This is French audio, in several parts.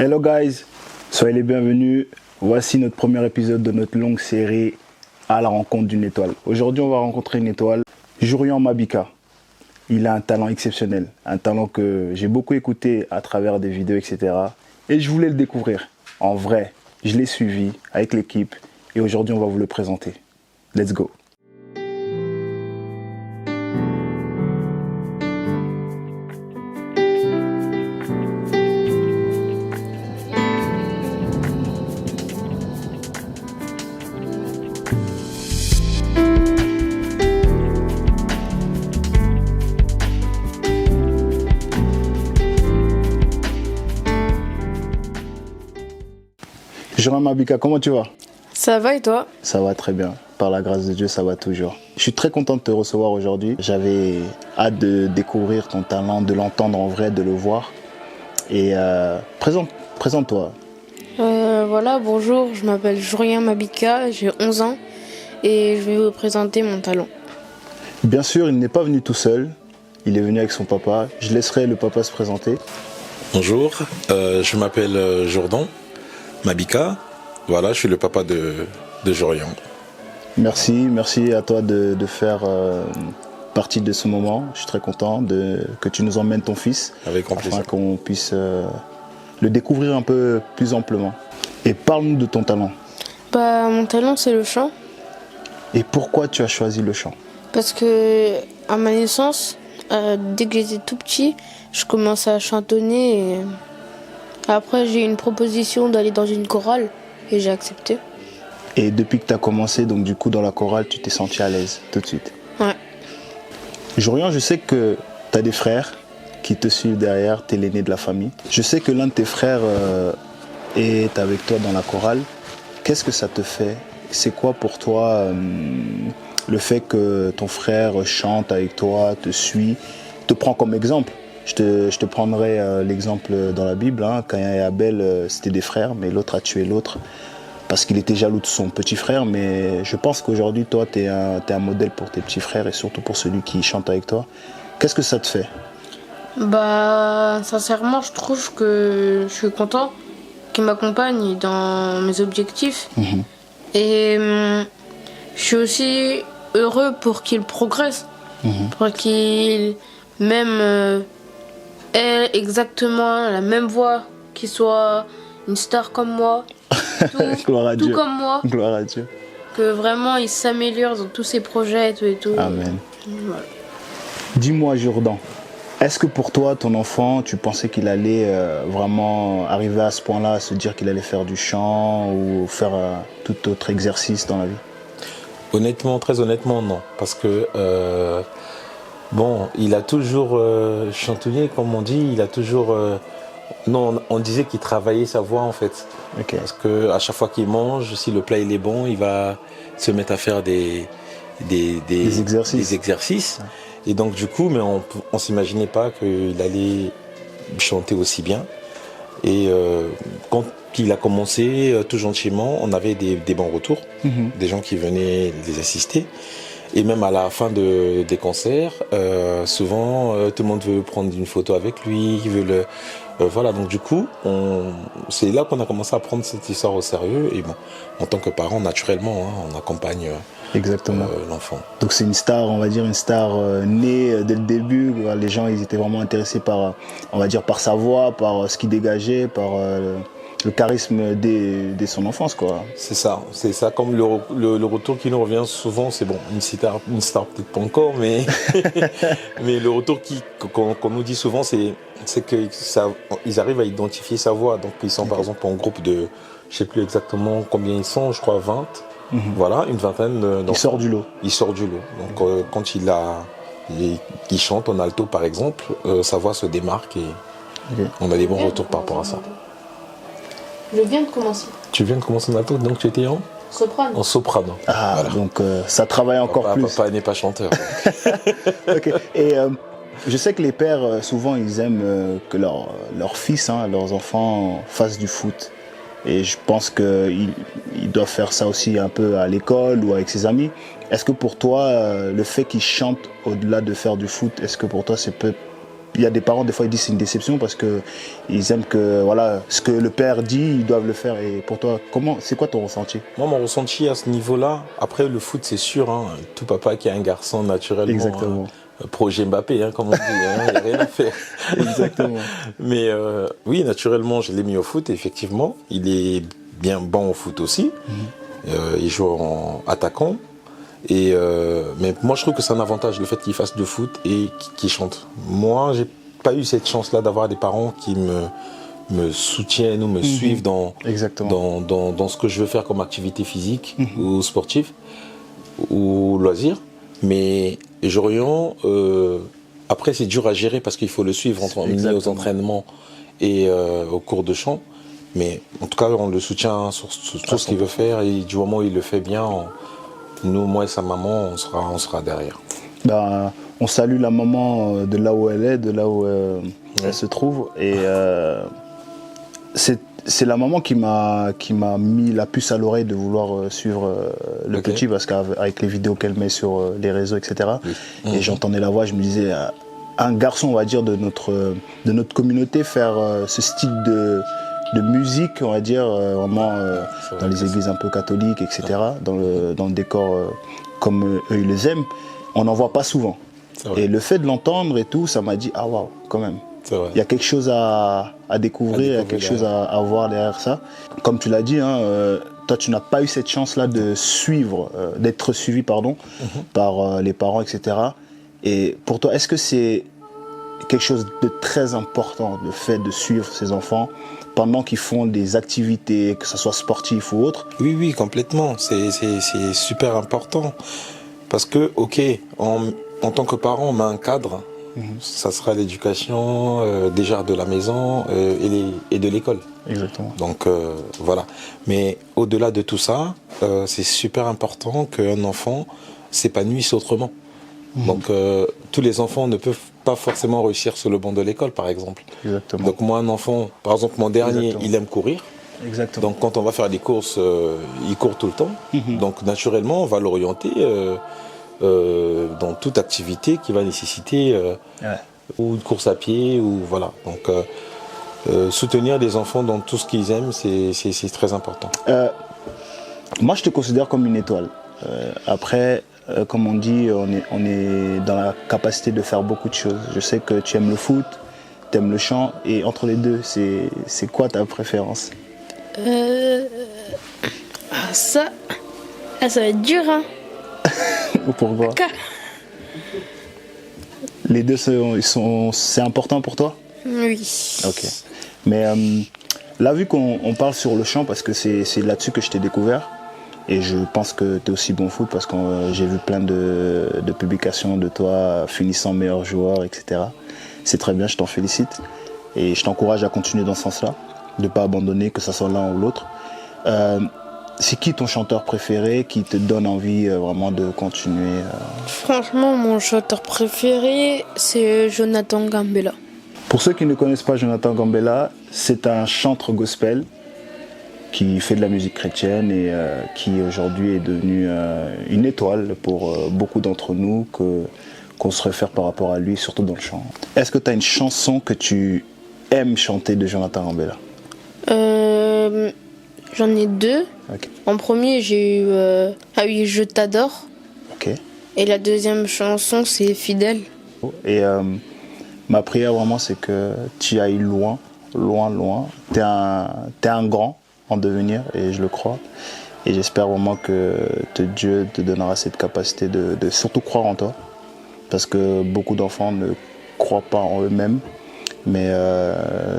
Hello guys, soyez les bienvenus. Voici notre premier épisode de notre longue série à la rencontre d'une étoile. Aujourd'hui, on va rencontrer une étoile, Jurian Mabika. Il a un talent exceptionnel, un talent que j'ai beaucoup écouté à travers des vidéos, etc. Et je voulais le découvrir. En vrai, je l'ai suivi avec l'équipe et aujourd'hui, on va vous le présenter. Let's go. Jurian Mabika, comment tu vas? Ça va et toi? Ça va très bien. Par la grâce de Dieu, ça va toujours. Je suis très content de te recevoir aujourd'hui. J'avais hâte de découvrir ton talent, de l'entendre en vrai, de le voir. Et présente-toi. Voilà, bonjour, je m'appelle Jurian Mabika, j'ai 11 ans et je vais vous présenter mon talent. Bien sûr, il n'est pas venu tout seul. Il est venu avec son papa. Je laisserai le papa se présenter. Bonjour, je m'appelle Jordan Mabika. Voilà, je suis le papa de Jurian. Merci à toi de faire partie de ce moment. Je suis très content que tu nous emmènes ton fils. Avec grand plaisir. Afin qu'on puisse le découvrir un peu plus amplement. Et parle-nous de ton talent. Mon talent c'est le chant. Et pourquoi tu as choisi le chant? Parce que à ma naissance, dès que j'étais tout petit, je commençais à chantonner et après j'ai eu une proposition d'aller dans une chorale et j'ai accepté. Et depuis que tu as commencé, donc du coup dans la chorale, tu t'es senti à l'aise tout de suite? Ouais. Jurian, je sais que tu as des frères qui te suivent derrière, tu es l'aîné de la famille. Je sais que l'un de tes frères est avec toi dans la chorale. Qu'est-ce que ça te fait? C'est quoi pour toi le fait que ton frère chante avec toi, te suit, te prend comme exemple? Je te prendrai l'exemple dans la Bible. Caïn et Abel, c'était des frères, mais l'autre a tué l'autre parce qu'il était jaloux de son petit frère. Mais je pense qu'aujourd'hui, toi, tu es un modèle pour tes petits frères et surtout pour celui qui chante avec toi. Qu'est-ce que ça te fait? Sincèrement, je trouve que je suis content qu'il m'accompagne dans mes objectifs. Et je suis aussi heureux pour qu'il progresse, pour qu'il même ait exactement la même voix, qu'il soit une star comme moi, Gloire à Dieu. comme moi, Gloire à Dieu. que vraiment il s'améliore dans tous ses projets et tout. Amen. Voilà. Dis-moi, Jordan, est-ce que pour toi, ton enfant, tu pensais qu'il allait vraiment arriver à ce point-là, à se dire qu'il allait faire du chant ou faire tout autre exercice dans la vie? Honnêtement, très honnêtement, non. Parce que, il a toujours chantonné, comme on dit, il a toujours... non, on disait qu'il travaillait sa voix, en fait. Okay. Parce qu'à chaque fois qu'il mange, si le plat il est bon, il va se mettre à faire des exercices. Et donc, du coup, mais on ne s'imaginait pas qu'il allait chanter aussi bien. Et quand il a commencé, tout gentiment, on avait des bons retours, des gens qui venaient les assister. Et même à la fin des concerts, souvent, tout le monde veut prendre une photo avec lui, voilà, donc du coup, c'est là qu'on a commencé à prendre cette histoire au sérieux. Et bon, en tant que parent, naturellement, on accompagne l'enfant. Donc c'est une star, on va dire une star née dès le début. Les gens, ils étaient vraiment intéressés par, on va dire, par sa voix, par ce qu'il dégageait, par le charisme dès son enfance, quoi. C'est ça. Comme le retour qui nous revient souvent, c'est bon, une star peut-être pas encore, mais mais le retour qu'on nous dit souvent, c'est qu'ils arrivent à identifier sa voix. Donc ils sont par exemple en groupe de, je sais plus exactement combien ils sont, je crois 20. Voilà, une vingtaine d'enfants. Il sort du lot. Donc quand il chante en alto par exemple, sa voix se démarque et on a des bons retours par rapport à ça. Je viens de commencer. Tu viens de commencer en alto, donc tu étais en soprano. En soprano. Ah, voilà. Donc ça travaille encore plus. Papa n'est pas chanteur. Okay. Et je sais que les pères, souvent, ils aiment que leurs fils, leurs enfants fassent du foot. Et je pense qu'ils doivent faire ça aussi un peu à l'école ou avec ses amis. Est-ce que pour toi, le fait qu'ils chantent au-delà de faire du foot, est-ce que pour toi, il y a des parents, des fois, ils disent que c'est une déception parce qu'ils aiment que voilà, ce que le père dit, ils doivent le faire. Et pour toi, c'est quoi ton ressenti? Moi, mon ressenti à ce niveau-là, après le foot, c'est sûr, hein, tout papa qui a un garçon naturellement. Exactement. Projet Mbappé, hein, comme on dit, il n'y a rien à faire. Exactement. Mais oui, naturellement, je l'ai mis au foot, effectivement. Il est bien bon au foot aussi. Il joue en attaquant. Mais moi, je trouve que c'est un avantage, le fait qu'il fasse du foot et qu'il chante. Moi, j'ai pas eu cette chance-là d'avoir des parents qui me soutiennent ou me suivent dans ce que je veux faire comme activité physique ou sportive ou loisir. Mais Jorian, après, c'est dur à gérer parce qu'il faut le suivre aux entraînements et aux cours de chant. Mais en tout cas, on le soutient sur tout ce qu'il veut faire et du moment où il le fait bien, nous, moi et sa maman, on sera derrière. Ben, on salue la maman de là où elle est, de là où elle se trouve. Et c'est la maman qui m'a mis la puce à l'oreille de vouloir suivre le petit, parce qu'avec les vidéos qu'elle met sur les réseaux, etc. Oui. Et j'entendais la voix, je me disais, un garçon, on va dire, de notre communauté, faire ce style de musique, on va dire, vraiment dans les églises un peu catholiques, etc., dans le décor comme eux, ils les aiment, on n'en voit pas souvent. Et le fait de l'entendre et tout, ça m'a dit, ah waouh, quand même. Il y a quelque chose à découvrir, il y a quelque chose à voir derrière ça. Comme tu l'as dit, hein, toi tu n'as pas eu cette chance-là de suivre, d'être suivi par les parents, etc. Et pour toi, est-ce que c'est quelque chose de très important, le fait de suivre ses enfants pendant qu'ils font des activités, que ce soit sportif ou autre? Oui, complètement. C'est super important. Parce que, ok, en tant que parent, on met un cadre. Ça sera l'éducation déjà de la maison et de l'école. Exactement. Donc voilà. Mais au-delà de tout ça, c'est super important qu'un enfant s'épanouisse autrement. Donc tous les enfants ne peuvent pas forcément réussir sur le banc de l'école, par exemple. Exactement. Donc moi, un enfant, par exemple mon dernier, il aime courir. Exactement. Donc quand on va faire des courses, il court tout le temps. Donc naturellement, on va l'orienter dans toute activité qui va nécessiter ou une course à pied, ou voilà. Donc soutenir les enfants dans tout ce qu'ils aiment, c'est très important. Moi, je te considère comme une étoile. Après, comme on dit, on est dans la capacité de faire beaucoup de choses. Je sais que tu aimes le foot, tu aimes le chant, et entre les deux, c'est quoi ta préférence? Ça va être dur, hein. Pourquoi? Les deux, c'est important pour toi? Oui. Ok. Mais là, vu qu'on parle sur le chant, parce que c'est là-dessus que je t'ai découvert, et je pense que tu es aussi bon au foot, parce que j'ai vu plein de publications de toi finissant meilleur joueur, etc. C'est très bien, je t'en félicite. Et je t'encourage à continuer dans ce sens-là, de ne pas abandonner, que ce soit l'un ou l'autre. C'est qui ton chanteur préféré qui te donne envie vraiment de continuer Franchement, mon chanteur préféré, c'est Jonathan Gambella. Pour ceux qui ne connaissent pas Jonathan Gambella, c'est un chanteur gospel qui fait de la musique chrétienne et qui aujourd'hui est devenu une étoile pour beaucoup d'entre nous, qu'on se réfère par rapport à lui, surtout dans le chant. Est-ce que tu as une chanson que tu aimes chanter de Jonathan Gambella? J'en ai deux. Okay. En premier, j'ai eu Ah oui, je t'adore. Okay. Et la deuxième chanson, c'est Fidèle. Et ma prière vraiment, c'est que tu ailles loin, loin, loin. T'es un grand en devenir, et je le crois. Et j'espère vraiment que Dieu te donnera cette capacité de surtout croire en toi. Parce que beaucoup d'enfants ne croient pas en eux-mêmes. Mais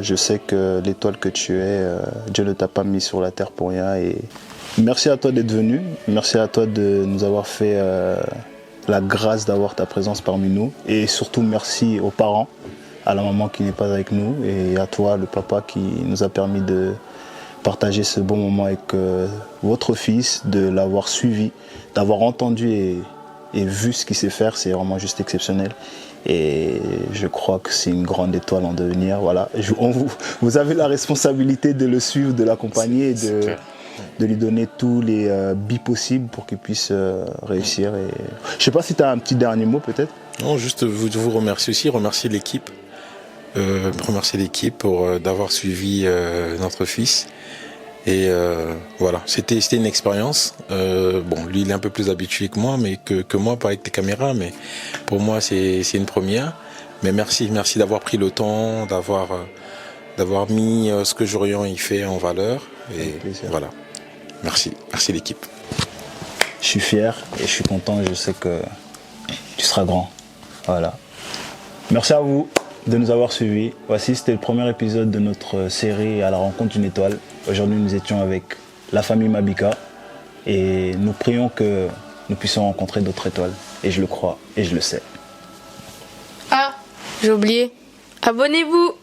je sais que l'étoile que tu es, Dieu ne t'a pas mis sur la terre pour rien. Et merci à toi d'être venu. Merci à toi de nous avoir fait la grâce d'avoir ta présence parmi nous. Et surtout, merci aux parents, à la maman qui n'est pas avec nous, et à toi, le papa, qui nous a permis de partager ce bon moment avec votre fils, de l'avoir suivi, d'avoir entendu et vu ce qu'il sait faire. C'est vraiment juste exceptionnel. Et je crois que c'est une grande étoile en devenir. Voilà. Vous avez la responsabilité de le suivre, de l'accompagner, de lui donner tous les billes possibles pour qu'il puisse réussir. Et je ne sais pas si tu as un petit dernier mot peut-être. Non, juste vous remercier aussi, remercier l'équipe remercier l'équipe d'avoir suivi notre fils. Et voilà, c'était une expérience. Bon, lui, il est un peu plus habitué que moi, mais que moi, pas avec les caméras. Mais pour moi, c'est une première. Mais merci d'avoir pris le temps, d'avoir mis ce que Jorian y fait en valeur. Et voilà, merci l'équipe. Je suis fier et je suis content. Je sais que tu seras grand. Voilà. Merci à vous de nous avoir suivis. Voici, c'était le premier épisode de notre série À la rencontre d'une étoile. Aujourd'hui, nous étions avec la famille Mabika et nous prions que nous puissions rencontrer d'autres étoiles. Et je le crois et je le sais. Ah, j'ai oublié. Abonnez-vous!